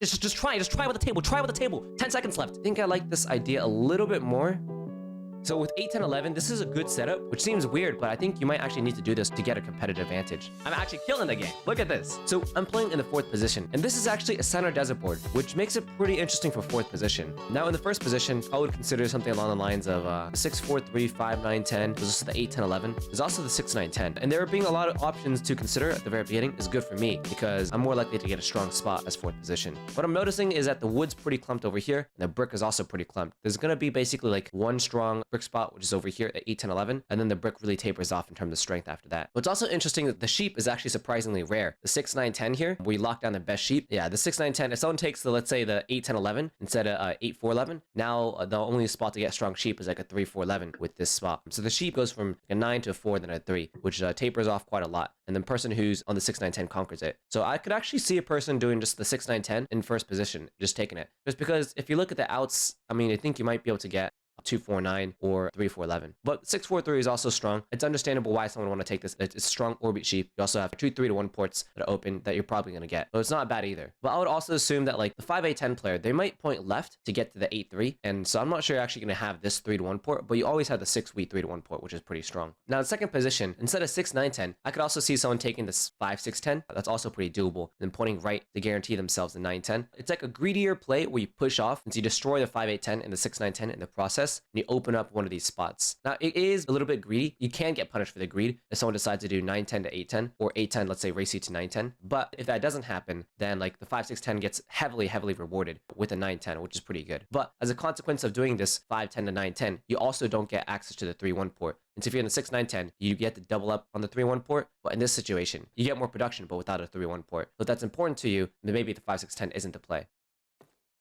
Just try with the table. Try with the table. 10 seconds left. I think I like this idea a little bit more. So with 8, 10, 11, this is a good setup, which seems weird, but I think you might actually need to do this to get a competitive advantage. I'm actually killing the game. Look at this. So I'm playing in the 4th position, and this is actually a center desert board, which makes it pretty interesting for 4th position. Now in the 1st position, I would consider something along the lines of 6, 4, 3, 5, 9, 10. There's also the 8, 10, 11. There's also the 6, 9, 10. And there being a lot of options to consider at the very beginning is good for me because I'm more likely to get a strong spot as 4th position. What I'm noticing is that the wood's pretty clumped over here, and the brick is also pretty clumped. There's going to be basically like one strong brick spot, which is over here at 8, 10, 11, and then the brick really tapers off in terms of strength after that. What's also interesting that the sheep is actually surprisingly rare. The 6, 9, 10 here, we lock down the best sheep. Yeah, the 6, 9, 10, if someone takes the, let's say the 8, 10, 11 instead of 8, 4, 11, now the only spot to get strong sheep is like a 3, 4, 11 with this spot. So the sheep goes from a 9 to a 4, then a 3, which tapers off quite a lot. And the person who's on the 6, 9, 10 conquers it. So I could actually see a person doing just the 6, 9, 10 in 1st position, just taking it. Just because if you look at the outs, I mean, I think you might be able to get 2, 4, 9 or 3, 4, 11. But 6, 4, 3 is also strong. It's understandable why someone would want to take this. It's strong orbit sheep. You also have 2, 3 to 1 ports that are open that you're probably going to get. So it's not bad either. But I would also assume that like the 5, 8, 10 player, they might point left to get to the 8, 3. And so I'm not sure you're actually going to have this 3 to 1 port, but you always have the 6, 3 to 1 port, which is pretty strong. Now in 2nd position, instead of 6, 9, 10, I could also see someone taking this 5, 6, 10. That's also pretty doable. And then pointing right to guarantee themselves the 9, 10. It's like a greedier play where you push off and so you destroy the 5, 8, 10 and the 6, 9, 10 in the process, and you open up one of these spots. Now, it is a little bit greedy. You can get punished for the greed if someone decides to do 9, 10 to 8, 10, or 8, 10, let's say race you to 9, 10. But if that doesn't happen, then like the 5, 6, 10 gets heavily rewarded with a 9, 10, which is pretty good. But as a consequence of doing this 5, 10 to 9, 10, you also don't get access to the 3, 1 port. And so if you're in the 6, 9, 10, you get to double up on the 3, 1 port. But in this situation, you get more production, but without a 3, 1 port. So if that's important to you, then maybe the 5, 6, 10 isn't the play.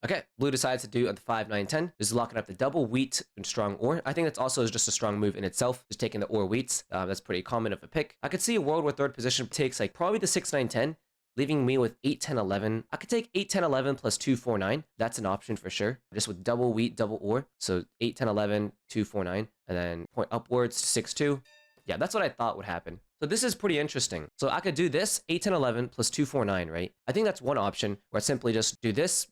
Okay, blue decides to do at the 5, 9, 10. This is locking up the double wheat and strong ore. I think that's also just a strong move in itself, just taking the ore wheats. That's pretty common of a pick. I could see a world where 3rd position takes like probably the 6, 9, 10, leaving me with 8, 10, 11. I could take 8, 10, 11 plus 2, 4, 9. That's an option for sure. Just with double wheat, double ore. So 8, 10, 11, 2, 4, 9. And then point upwards to 6, 2. Yeah, that's what I thought would happen. So this is pretty interesting. So I could do this 8, 10, 11 plus 2, 4, 9, right? I think that's one option where I simply just do this,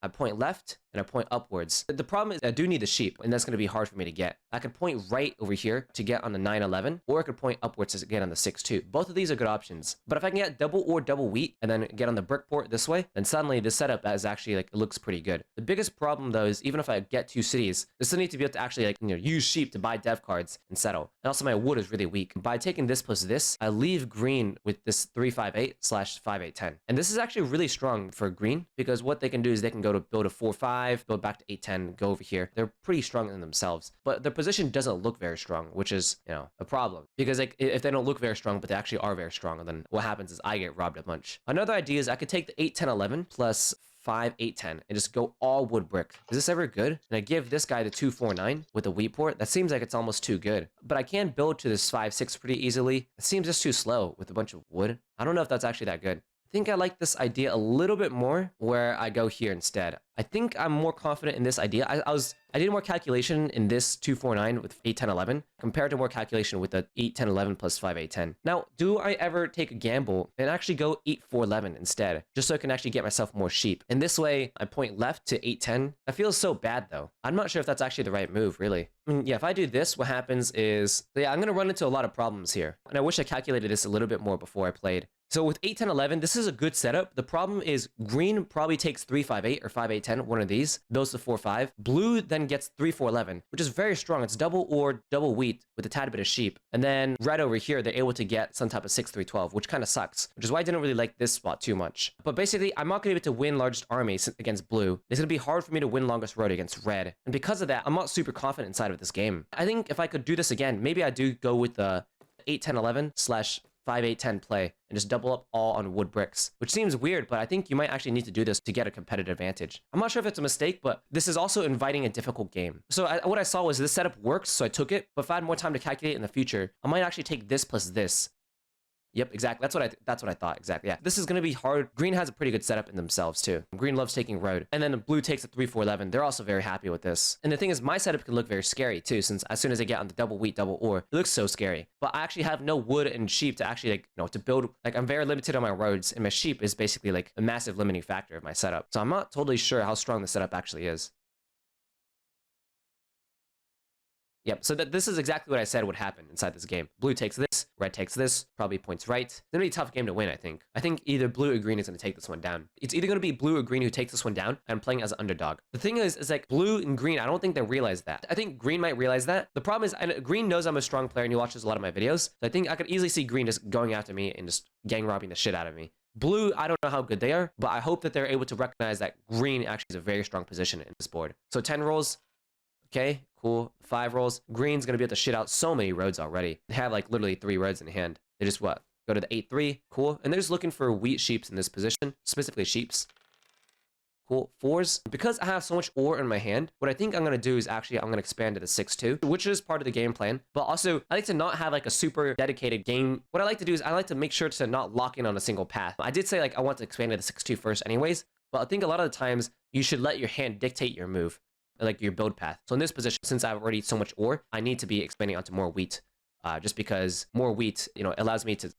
I point left, and I point upwards. The problem is I do need the sheep, and that's going to be hard for me to get. I could point right over here to get on the 9, 11, or I could point upwards to get on the 6, 2. Both of these are good options. But if I can get double or double wheat and then get on the brick port this way, then suddenly this setup is actually like, it looks pretty good. The biggest problem though is even if I get 2 cities, I still need to be able to actually like, use sheep to buy dev cards and settle. And also my wood is really weak. By taking this plus this, I leave green with this 3, 5, 8 / 5, 8, 10. And this is actually really strong for green because what they can do is they can go to build a 4, 5, build back to 8, 10, go over here. They're pretty strong in themselves, but their position doesn't look very strong, which is, a problem. Because like if they don't look very strong, but they actually are very strong, then what happens is I get robbed a bunch. Another idea is I could take the 8, 10, 11 plus 5, 8, 10 and just go all wood brick. Is this ever good? And I give this guy the 2, 4, 9 with a wheat port. That seems like it's almost too good. But I can build to this 5, 6 pretty easily. It seems just too slow with a bunch of wood. I don't know if that's actually that good. I think I like this idea a little bit more where I go here instead. I think I'm more confident in this idea. I did more calculation in this 2, 4, 9 with 8, 10, 11 compared to more calculation with the 8, 10, 11 plus 5, 8, 10. Now, do I ever take a gamble and actually go 8, 4, 11 instead, just so I can actually get myself more sheep? And this way, I point left to 8, 10. That feels so bad though. I'm not sure if that's actually the right move, really. I mean, yeah, if I do this, what happens is, yeah, I'm gonna run into a lot of problems here. And I wish I calculated this a little bit more before I played. So with 8, 10, 11, this is a good setup. The problem is green probably takes 3, 5, 8 or 5, 8, 10, one of these, builds to 4, 5. Blue then gets 3, 4, 11, which is very strong. It's double or double wheat with a tad bit of sheep. And then red over here, they're able to get some type of 6, 3, 12, which kind of sucks, which is why I didn't really like this spot too much. But basically, I'm not going to be able to win largest army against blue. It's going to be hard for me to win longest road against red. And because of that, I'm not super confident inside of this game. I think if I could do this again, maybe I do go with the 8, 10, 11 / 5, 8, 10 play and just double up all on wood bricks, which seems weird, but I think you might actually need to do this to get a competitive advantage. I'm not sure if it's a mistake, but this is also inviting a difficult game. So what I saw was this setup works, so I took it, but if I had more time to calculate in the future, I might actually take this plus this Yep, exactly. That's what I thought. Exactly. Yeah. This is gonna be hard. Green has a pretty good setup in themselves too. Green loves taking road, and then blue takes a 3-4-11. They're also very happy with this. And the thing is, my setup can look very scary too, since as soon as I get on the double wheat, double ore, it looks so scary. But I actually have no wood and sheep to actually to build. Like I'm very limited on my roads, and my sheep is basically like a massive limiting factor of my setup. So I'm not totally sure how strong the setup actually is. Yep, so this is exactly what I said would happen inside this game. Blue takes this, red takes this, probably points right. It's gonna be a tough game to win, I think. I think either blue or green is gonna take this one down. It's either gonna be blue or green who takes this one down, and I'm playing as an underdog. The thing is like blue and green, I don't think they realize that. I think green might realize that. The problem is, green knows I'm a strong player and he watches a lot of my videos. So I think I could easily see green just going after me and just gang robbing the shit out of me. Blue, I don't know how good they are, but I hope that they're able to recognize that green actually is a very strong position in this board. So 10 rolls. Okay, cool. 5 rolls. Green's gonna be able to shit out so many roads already. They have like literally 3 roads in hand. They just what? Go to the 8-3. Cool. And they're just looking for wheat sheeps in this position, specifically sheeps. Cool. 4s. Because I have so much ore in my hand, what I think I'm gonna do is actually I'm gonna expand to the 6-2, which is part of the game plan. But also, I like to not have like a super dedicated game. What I like to do is I like to make sure to not lock in on a single path. I did say like I want to expand to the 6-2 first anyways, but I think a lot of the times you should let your hand dictate your move, like your build path. So in this position, since I have already so much ore, I need to be expanding onto more wheat, just because more wheat, allows me to,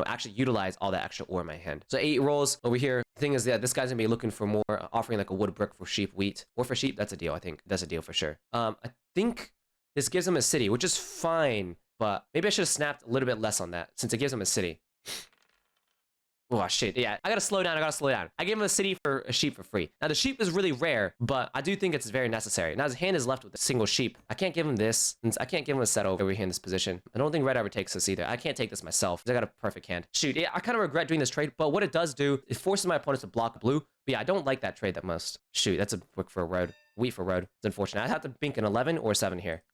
actually utilize all that extra ore in my hand. So 8 rolls over here. The thing is that this guy's gonna be looking for more, offering like a wood brick for sheep, wheat, or for sheep. That's a deal. I think that's a deal for sure. I think this gives him a city, which is fine, but maybe I should have snapped a little bit less on that since it gives him a city. Oh, shit. Yeah, I gotta slow down. I gave him a city for a sheep for free. Now, the sheep is really rare, but I do think it's very necessary. Now, his hand is left with a single sheep. I can't give him this, since I can't give him a set over here in this position. I don't think red ever takes this either. I can't take this myself, because I got a perfect hand. Shoot, yeah, I kind of regret doing this trade, but what it does do, it forces my opponents to block blue. But yeah, I don't like that trade that most. Shoot, that's a brick for a road. Wheat for road. It's unfortunate. I'd have to bink an 11 or 7 here.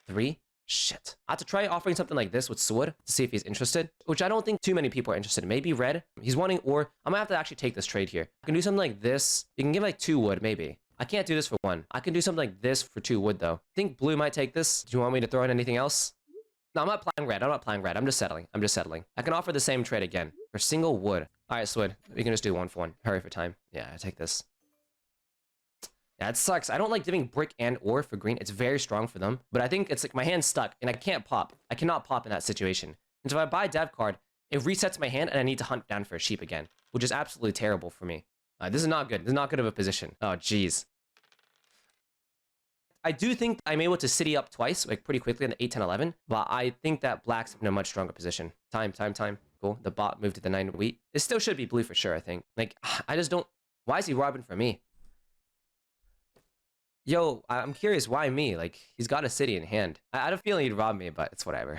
3. Shit. I have to try offering something like this with Sword to see if he's interested, which I don't think too many people are interested in. Maybe red. He's wanting ore. I'm gonna have to actually take this trade here. I can do something like this. You can give like 2 wood, maybe. I can't do this for 1. I can do something like this for 2 wood, though. I think blue might take this. Do you want me to throw in anything else? No, I'm not playing red. I'm just settling. I can offer the same trade again for single wood. All right, Sword. We can just do 1 for 1. Hurry for time. Yeah, I take this. Yeah, it sucks. I don't like giving brick and ore for green. It's very strong for them. But I think it's like my hand's stuck and I can't pop. I cannot pop in that situation. And so if I buy a dev card, it resets my hand and I need to hunt down for a sheep again, which is absolutely terrible for me. This is not good. This is not good of a position. Oh, jeez. I do think I'm able to city up twice, like pretty quickly in the 8, 10, 11. But I think that black's in a much stronger position. Time. Cool. The bot moved to the 9 wheat. It still should be blue for sure, I think. Like, I just don't... Why is he robbing for me? Yo, I'm curious, why me? Like, he's got a city in hand. I had a feeling he'd rob me, but it's whatever.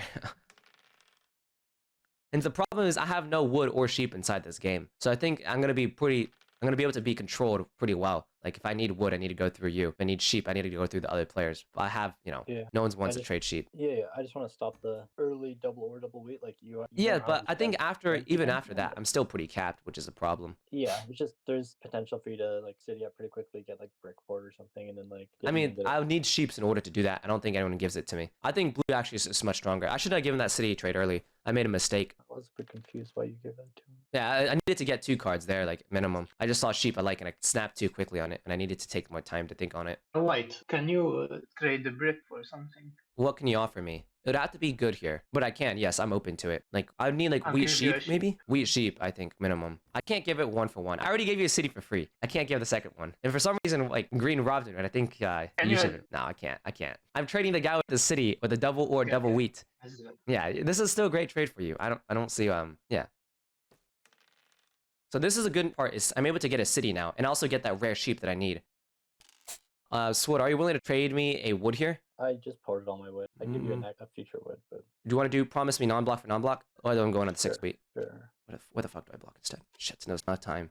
And the problem is I have no wood or sheep inside this game. So I think I'm gonna be able to be controlled pretty well. Like, if I need wood, I need to go through you. If I need sheep, I need to go through the other players. But I have, Yeah. no one wants to trade sheep. Yeah, I just want to stop the early double or double wheat like you Yeah, but I think even after that, I'm still pretty capped, which is a problem. Yeah, it's just there's potential for you to like city up pretty quickly, get like brick fort or something, and then like. I mean, I would need sheeps in order to do that. I don't think anyone gives it to me. I think blue actually is much stronger. I should have given that city trade early. I made a mistake. I was a bit confused why you gave that to him. Yeah, I needed to get 2 cards there, like minimum. I just saw sheep I like and I snapped too quickly on it, and I needed to take more time to think on it. White, can you trade the brick for something? What can you offer me? It would have to be good here, but I can. Yes, I'm open to it. Like, I would need like I'll wheat give you sheep, a maybe? Wheat sheep, I think, minimum. I can't give it 1 for 1. I already gave you a city for free. I can't give the second one. And for some reason, like, green robbed it, and I think you should. No, I can't. I'm trading the guy with the city with a double or double wheat. Yeah, this is still a great trade for you. I don't see, yeah. So this is a good part, is I'm able to get a city now, and also get that rare sheep that I need. Sword, are you willing to trade me a wood here? I just ported all my wood. I give you a future wood, but. Do you want to promise me non-block for non-block? Oh, I'm going on the 6 wheat. Sure. What the fuck do I block instead? Shit, no, it's not time.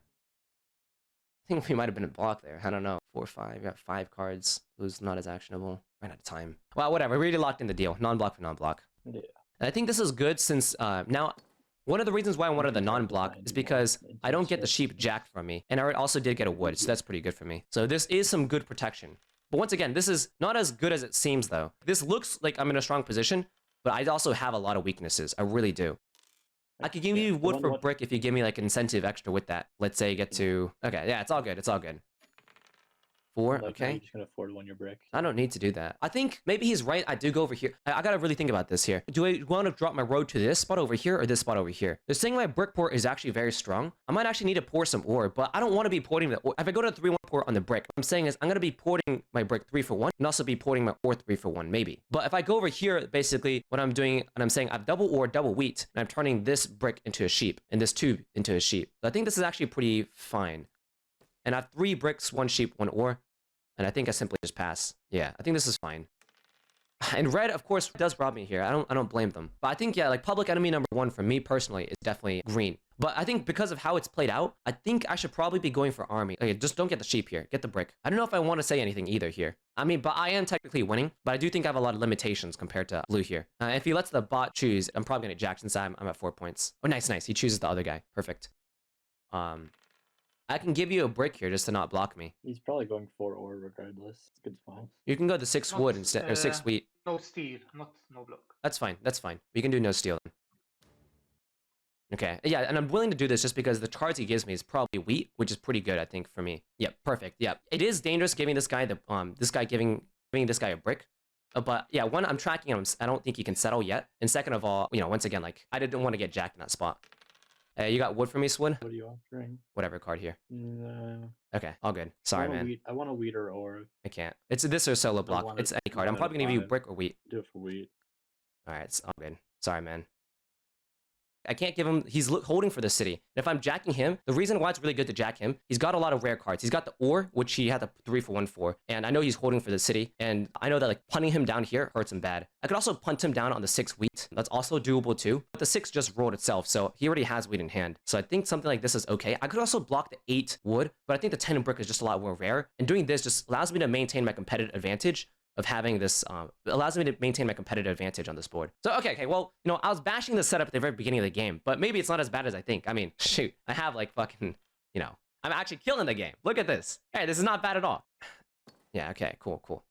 I think we might have been in block there. I don't know. 4 or 5. We got 5 cards. Blue's not as actionable. Ran out of time. Well, whatever. We already locked in the deal. Non-block for non-block. Yeah. And I think this is good since now. One of the reasons why I wanted the non-block is because I don't get the sheep jacked from me. And I also did get a wood, so that's pretty good for me. So this is some good protection. But once again, this is not as good as it seems, though. This looks like I'm in a strong position, but I also have a lot of weaknesses. I really do. I could give Yeah, you the wood one- for one- brick if you give me like incentive extra with that. Let's say you get to... Okay, yeah, it's all good. It's all good. 4, Like, now okay. you're just gonna afford 1 your brick. I don't need to do that. I think maybe he's right. I do go over here. I gotta really think about this here. Do I want to drop my road to this spot over here or this spot over here? They're saying my brick port is actually very strong. I might actually need to pour some ore, but I don't want to be porting the ore. If I go to the 3-1 port on the brick, what I'm saying is I'm gonna be porting my brick 3 for 1 and also be porting my ore 3 for 1, maybe. But if I go over here, basically what I'm doing, and I'm saying I've double ore, double wheat, and I'm turning this brick into a sheep and this tube into a sheep. So I think this is actually pretty fine. And I have 3 bricks, 1 sheep, 1 ore. And I think I simply just pass. Yeah, I think this is fine. And red, of course, does rob me here. I don't blame them. But I think, yeah, like public enemy number 1 for me personally is definitely green. But I think because of how it's played out, I think I should probably be going for army. Okay, just don't get the sheep here. Get the brick. I don't know if I want to say anything either here. I mean, but I am technically winning. But I do think I have a lot of limitations compared to blue here. If he lets the bot choose, I'm probably going to jack since I'm at 4 points. Oh, nice, nice. He chooses the other guy. Perfect. I can give you a brick here just to not block me. He's probably going 4 ore regardless. It's a good spot. You can go to 6 Not, wood instead, or 6 wheat. No steel, not no block. That's fine. That's fine. We can do no steel then. Okay. Yeah, and I'm willing to do this just because the cards he gives me is probably wheat, which is pretty good, I think, for me. Yep, perfect. Yep. It is dangerous giving this guy the giving this guy a brick. But yeah, one, I'm tracking him. I don't think he can settle yet. And second of all, you know, once again, like I didn't want to get jacked in that spot. You got wood for me, Swin? What are you offering? Whatever card here. No. Okay, all good. Sorry, man. I want a wheat or ore. I can't. It's this or solo block. want It's it- any card. I'm want it probably gonna give you five. brick or wheat. Do it for wheat. All right, it's all good. Sorry, man. I can't give him... He's holding for the city. And if I'm jacking him, the reason why it's really good to jack him, he's got a lot of rare cards. He's got the ore, which he had the 3 for 1 for. And I know he's holding for the city. And I know that like punting him down here hurts him bad. I could also punt him down on the 6 wheat. That's also doable too. But the 6 just rolled itself, so he already has wheat in hand. So I think something like this is okay. I could also block the 8 wood, but I think the 10 brick is just a lot more rare. And doing this just allows me to maintain my competitive advantage of having this, allows me to maintain my competitive advantage on this board. So, okay, well, you know, I was bashing the setup at the very beginning of the game, but maybe it's not as bad as I think. I mean, shoot, I have like fucking, you know, I'm actually killing the game. Look at this. Hey, this is not bad at all. Yeah, okay, cool, cool.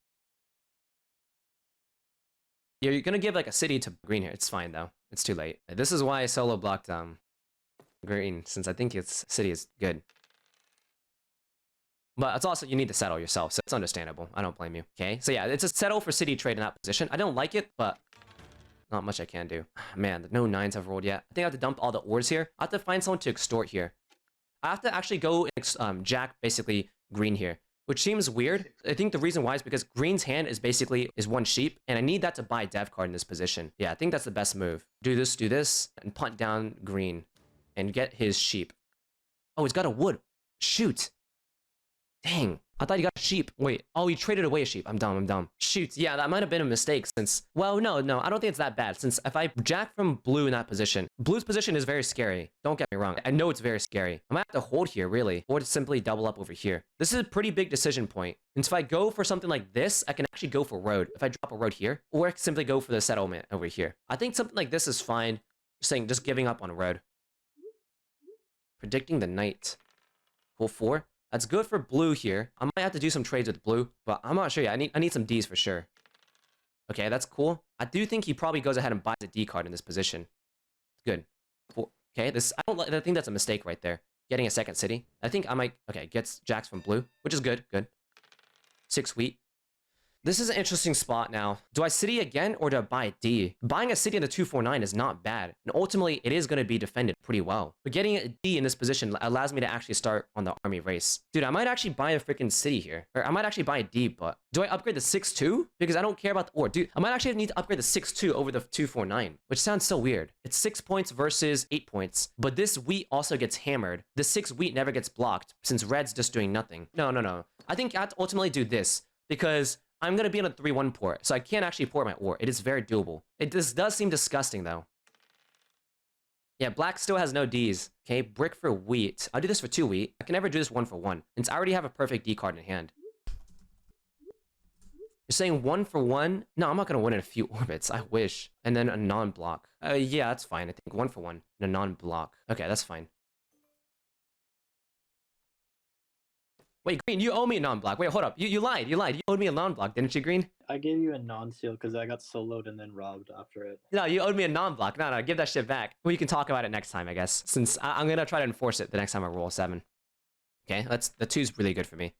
Yeah, you're gonna give like a city to green here. It's fine though. It's too late. This is why I solo blocked green, since I think its city is good. But it's also, you need to settle yourself, so it's understandable. I don't blame you, okay? So yeah, it's a settle for city trade in that position. I don't like it, but not much I can do. Man, no 9s have rolled yet. I think I have to dump all the ores here. I have to find someone to extort here. I have to actually go and jack basically green here, which seems weird. I think the reason why is because green's hand is basically 1 sheep, and I need that to buy a dev card in this position. Yeah, I think that's the best move. Do this, and punt down green, and get his sheep. Oh, he's got a wood. Shoot. Dang, I thought he got a sheep. Wait, oh, he traded away a sheep. I'm dumb. Shoot, yeah, that might have been a mistake since... Well, no, I don't think it's that bad, since if I jack from blue in that position, blue's position is very scary. Don't get me wrong. I know it's very scary. I might have to hold here, really, or to simply double up over here. This is a pretty big decision point. And so if I go for something like this, I can actually go for road. If I drop a road here, or I can simply go for the settlement over here. I think something like this is fine. Just giving up on road. Predicting the night. Pull 4. That's good for blue here. I might have to do some trades with blue, but I'm not sure yet. I need some Ds for sure. Okay, that's cool. I do think he probably goes ahead and buys a D card in this position. Good. Okay, I think that's a mistake right there. Getting a second city. I think I might... Okay, gets jacks from blue, which is good. 6 wheat. This is an interesting spot now. Do I city again or do I buy a D? Buying a city in the 249 is not bad. And ultimately, it is going to be defended pretty well. But getting a D in this position allows me to actually start on the army race. Dude, I might actually buy a freaking city here. Or I might actually buy a D, but do I upgrade the 6-2? Because I don't care about the ore. Dude, I might actually need to upgrade the 6-2 over the 249, which sounds so weird. It's 6 points versus 8 points. But this wheat also gets hammered. The 6 wheat never gets blocked since red's just doing nothing. No. I think I have to ultimately do this because I'm going to be on a 3-1 port, so I can't actually port my ore. It is very doable. This does seem disgusting, though. Yeah, black still has no Ds. Okay, brick for wheat. I'll do this for 2 wheat. I can never do this 1 for 1, since I already have a perfect D card in hand. You're saying 1 for 1? No, I'm not going to win in a few orbits. I wish. And then a non-block. Yeah, that's fine. I think 1 for 1 and a non-block. Okay, that's fine. Wait, Green, you owe me a non-block. Wait, hold up. You lied. You lied. You owed me a non-block, didn't you, Green? I gave you a non-steal because I got soloed and then robbed after it. No, you owed me a non-block. No, give that shit back. We can talk about it next time, I guess. Since I'm gonna try to enforce it the next time I roll 7. Okay, the 2's really good for me.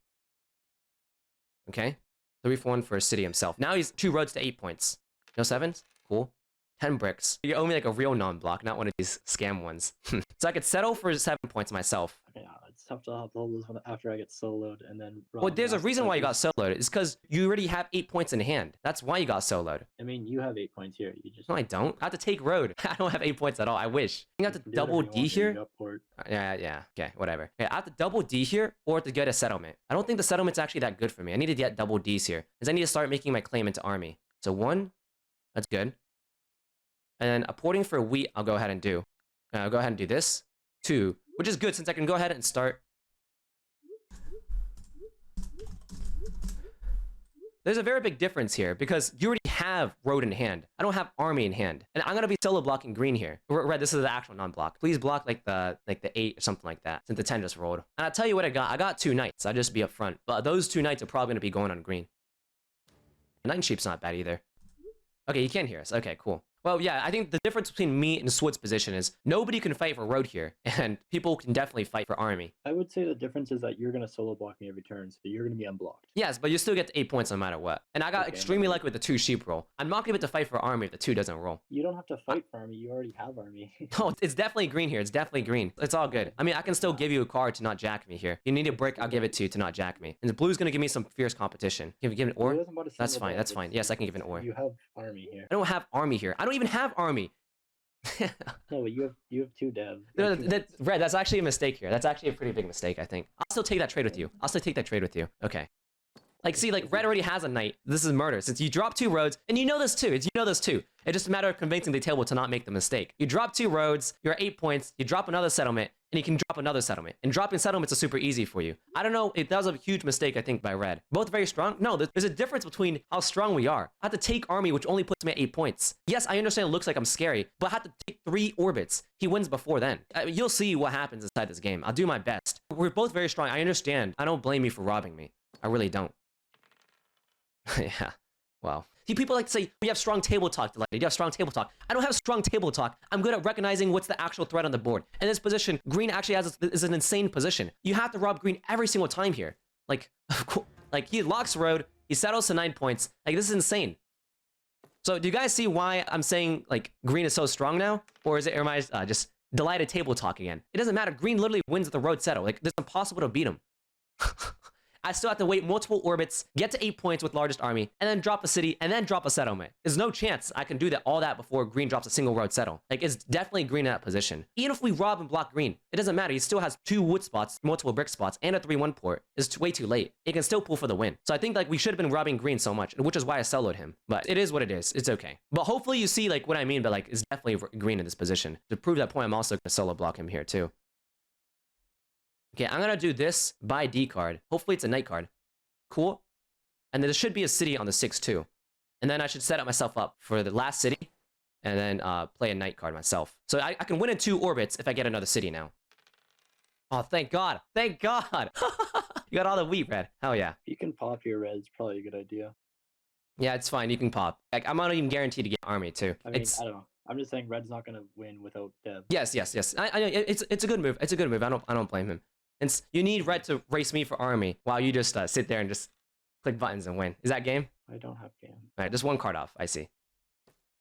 Okay, 3 for 1 for City himself. Now he's 2 roads to 8 points. No 7s? Cool. 10 bricks. You owe me like a real non-block, not one of these scam ones. So I could settle for 7 points myself. Yeah, it's tough to upload this one after I get soloed and then robbed. Well, there's a reason why you got after. soloed. It's because you already have 8 points in hand. That's why you got soloed. I mean, you have 8 points here. You just No, I don't. I have to take road. I don't have 8 points at all. I wish. I have to do whatever double you D want, you here. got port. Yeah. Okay, whatever. Okay, I have to double D here or to get a settlement. I don't think the settlement's actually that good for me. I need to get double Ds here because I need to start making my claim into army. So 1, that's good. And then apporting for wheat, I'll go ahead and do. I'll go ahead and do this. 2, which is good since I can go ahead and start. There's a very big difference here because you already have road in hand. I don't have army in hand. And I'm going to be solo blocking green here. Red, this is the actual non-block. Please block like the 8 or something like that since the 10 just rolled. And I'll tell you what I got. I got 2 knights. I'll just be up front. But those 2 knights are probably going to be going on green. Knight and sheep's not bad either. Okay, you can't hear us. Okay, cool. Well, yeah, I think the difference between me and Sword's position is nobody can fight for road here, and people can definitely fight for army. I would say the difference is that you're going to solo block me every turn, so you're going to be unblocked. Yes, but you still get 8 points no matter what. And I got Okay, extremely no. lucky with the 2 sheep roll. I'm not going to be able to fight for army if the 2 doesn't roll. You don't have to fight for army. You already have army. No, it's definitely green here. It's definitely green. It's all good. I mean, I can still give you a card to not jack me here. You need a brick, I'll give it to you to not jack me. And the blue's going to give me some fierce competition. Give an Blue ore? isn't about a That's single fine, block, that's fine. it's- Yes, I can give an ore. You have army here. I don't have army here. I don't even have army. No, but you have 2 dev. No, Like, two that, knights. Red, that's actually a mistake here. That's actually a pretty big mistake, I think. I'll still take that trade with you. I'll still take that trade with you. Okay. Like, see, like, Red already has a knight. This is murder. Since you drop 2 roads, and you know this too. You know this too. It's just a matter of convincing the table to not make the mistake. You drop 2 roads, you're at 8 points, you drop another settlement, and you can drop another settlement. And dropping settlements is super easy for you. I don't know, that was a huge mistake, I think, by Red. Both very strong? No, there's a difference between how strong we are. I have to take army, which only puts me at 8 points. Yes, I understand it looks like I'm scary, but I have to take 3 orbits. He wins before then. You'll see what happens inside this game. I'll do my best. We're both very strong. I understand. I don't blame you for robbing me. I really don't. Yeah. Wow. See, people like to say, we have strong table talk, Delighted. You have strong table talk. I don't have strong table talk. I'm good at recognizing what's the actual threat on the board. In this position, green actually is an insane position. You have to rob green every single time here. Like, like he locks road, he settles to 9 points. Like, this is insane. So, do you guys see why I'm saying, like, green is so strong now? Or is it, or am I just Delighted table talk again? It doesn't matter. Green literally wins at the road settle. Like, it's impossible to beat him. I still have to wait multiple orbits, get to 8 points with largest army, and then drop a city, and then drop a settlement. There's no chance I can do all that before green drops a single road settle. Like, it's definitely green in that position. Even if we rob and block green, it doesn't matter. He still has 2 wood spots, multiple brick spots, and a 3-1 port. It's way too late. It can still pull for the win. So I think, like, we should have been robbing green so much, which is why I soloed him. But it is what it is. It's okay. But hopefully you see, like, what I mean by, like, it's definitely green in this position. To prove that point, I'm also going to solo block him here, too. Okay, I'm going to do this by D card. Hopefully it's a knight card. Cool. And then there should be a city on the 6 too. And then I should set up myself up for the last city and then play a knight card myself. So I can win in 2 orbits if I get another city now. Oh, thank God. Thank God. You got all the wheat, Red. Hell yeah. If you can pop your red, it's probably a good idea. Yeah, it's fine. You can pop. Like, I'm not even guaranteed to get army too. I mean, I don't know. I'm just saying red's not going to win without dev. Yes. I know it's a good move. It's a good move. I don't blame him. And you need red to race me for army while you just sit there and just click buttons and win. Is that game? I don't have game. All right, just 1 card off. I see.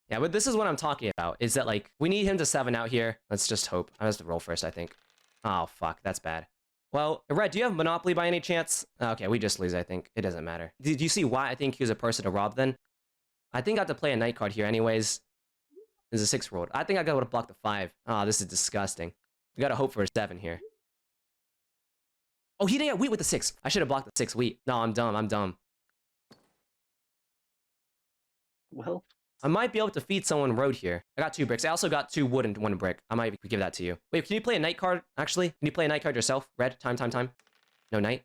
Yeah, but this is what I'm talking about. Is that, like, we need him to 7 out here. Let's just hope. I have to roll first, I think. Oh, fuck. That's bad. Well, Red, do you have Monopoly by any chance? Okay, we just lose, I think. It doesn't matter. Did you see why I think he was a person to rob then? I think I have to play a knight card here anyways. There's a 6 rolled. I think I got to block the 5. Oh, this is disgusting. We got to hope for a 7 here. Oh, he didn't get wheat with the 6. I should have blocked the 6 wheat. No, I'm dumb. Well, I might be able to feed someone road here. I got 2 bricks. I also got 2 wood and 1 brick. I might give that to you. Wait, can you play a knight card, actually? Can you play a knight card yourself? Red, time. No knight?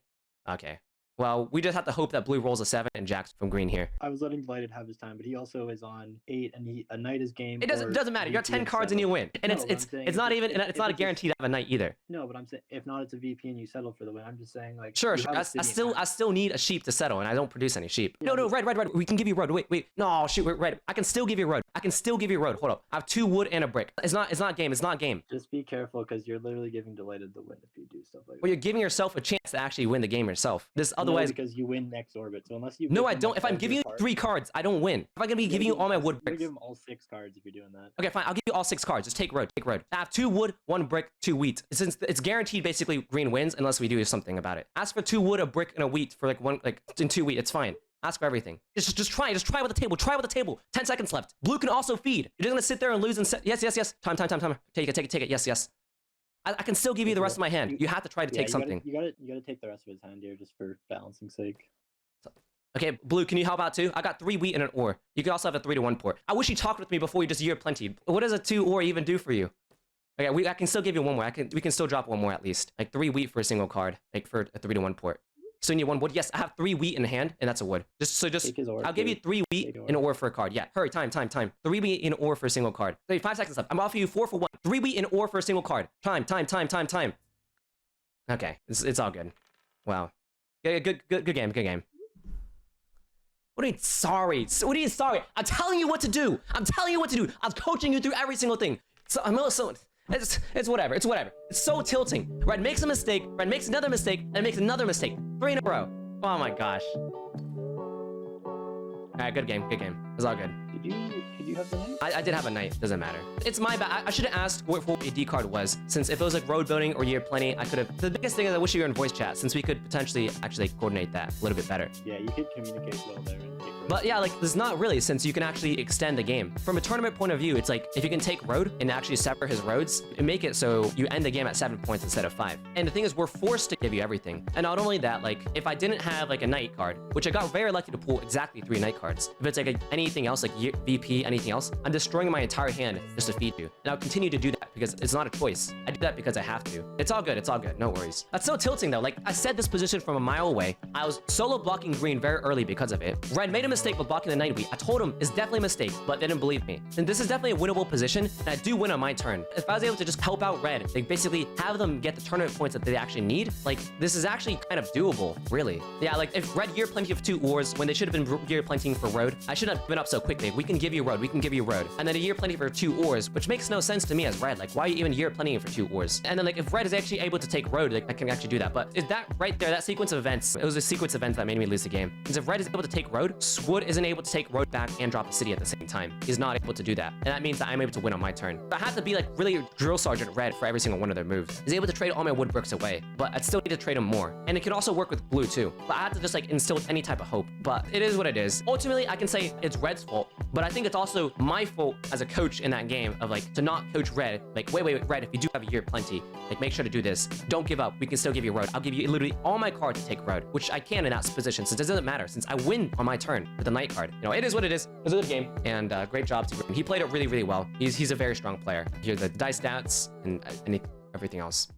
Okay. Well, we just have to hope that blue rolls a 7 and jacks from green here. I was letting Delighted have his time, but he also is on 8, and a knight is game. It doesn't matter. You got 10 cards and you win. And No, it's but I'm it's saying it's not if even it's- it's if not a it's a- guarantee to have a knight either. No, but I'm saying if not, it's a VP and you settle for the win. I'm just saying like. Sure, you sure. have a I city I still need a sheep to settle, and I don't produce any sheep. Yeah, No, but- red. We can give you road. Wait. No, shoot, red. I can still give you road. I can still give you road. Hold up. I have 2 wood and a brick. It's not game. It's not game. Just be careful because you're literally giving Delighted the win if you do stuff like Well, that. you're giving yourself a chance to actually win the game yourself. This No, otherwise. because you win next orbit. So unless you. No, give I him, don't. like, If I'm all giving you your 3 cards, I don't win. If I'm gonna be giving you all my wood You're gonna bricks. give him all 6 cards if you're doing that. Okay, fine. I'll give you all 6 cards. Just take road. Take road. I have 2 wood, 1 brick, 2 wheat. Since it's guaranteed, basically green wins unless we do something about it. Ask for 2 wood, a brick, and a wheat for in 2 wheat. It's fine. Ask for everything. Just try. Just try with the table. Try with the table. 10 seconds left. Blue can also feed. You're just gonna sit there and lose and set. Yes. Time. Take it. Yes. I can still give you the rest of my hand. You have to try to take something. You gotta take the rest of his hand here just for balancing sake. Okay, blue, can you help out too? I got 3 wheat and an ore. You can also have a 3-to-1 port. I wish you talked with me before you just year plenty. What does a 2 ore even do for you? Okay, I can still give you 1 more. We can still drop 1 more at least. Like 3 wheat for a single card, like for a 3-to-1 port. So you need 1 wood. Yes, I have 3 wheat in hand, and that's a wood. Take his ore, I'll give you please. 3 wheat Take ore. and an ore for a card. Yeah, hurry, time. 3 wheat and an ore for a single card. 5 seconds left. I'm offering you 4 for 1. 3 wheat and ore for a single card. Time. Okay, it's all good. Wow. Yeah, good game. What do you mean sorry? What do you mean sorry? I'm telling you what to do. I'm coaching you through every single thing. So it's whatever. It's so tilting. Red makes a mistake. Red makes another mistake. And makes another mistake. 3 in a row. Oh my gosh. All right, good game. It's all good. Did you have the knight? I did have a knight. Doesn't matter. It's my bad. I should have asked what a D card was, since if it was like road building or year plenty, I could have. The biggest thing is I wish you were in voice chat, since we could potentially actually coordinate that a little bit better. Yeah, you could communicate well there and take risks. But yeah, like, there's not really, since you can actually extend the game. From a tournament point of view, it's like, if you can take road and actually sever his roads, and make it so you end the game at 7 points instead of 5. And the thing is, we're forced to give you everything. And not only that, like, if I didn't have, like, a knight card, which I got very lucky to pull exactly 3 knight cards. If it's, like, anything else, like VP, anything else, I'm destroying my entire hand just to feed you. And I'll continue to do that, because it's not a choice. I do that because I have to. It's all good, no worries. That's so tilting, though. Like, I said this position from a mile away. I was solo blocking green very early because of it. Red made a mistake with blocking the knight. I told him it's definitely a mistake, but they didn't believe me. And this is definitely a winnable position, and I do win on my turn. If I was able to just help out red, like basically have them get the tournament points that they actually need, like this is actually kind of doable, really. Yeah, like if red year plenty of 2 ores when they should have been year plentying for road, I shouldn't have been up so quickly. We can give you road, and then a year plenty for 2 ores, which makes no sense to me as red. Like, why are you even year plentying for 2 ores? And then like if red is actually able to take road, like I can actually do that. But is that right there, that sequence of events, it was a sequence of events that made me lose the game. Because if red is able to take road, Swood isn't able to take road back and drop a city at the same time. He's not able to do that. And that means that I'm able to win on my turn. But I have to be like really drill sergeant red for every single one of their moves. He's able to trade all my wood bricks away, but I'd still need to trade him more. And it can also work with blue too. But I have to just like instill any type of hope. But it is what it is. Ultimately, I can say it's red's fault, but I think it's also my fault as a coach in that game of like to not coach red. Like, wait, red, if you do have a year plenty, like make sure to do this. Don't give up. We can still give you road. I'll give you literally all my cards to take road, which I can in that position since it doesn't matter since I win on my turn with the knight card. You know, it is what it is. It's a good game, and great job to him. He played it really well. He's a very strong player. Here are the dice stats and everything else.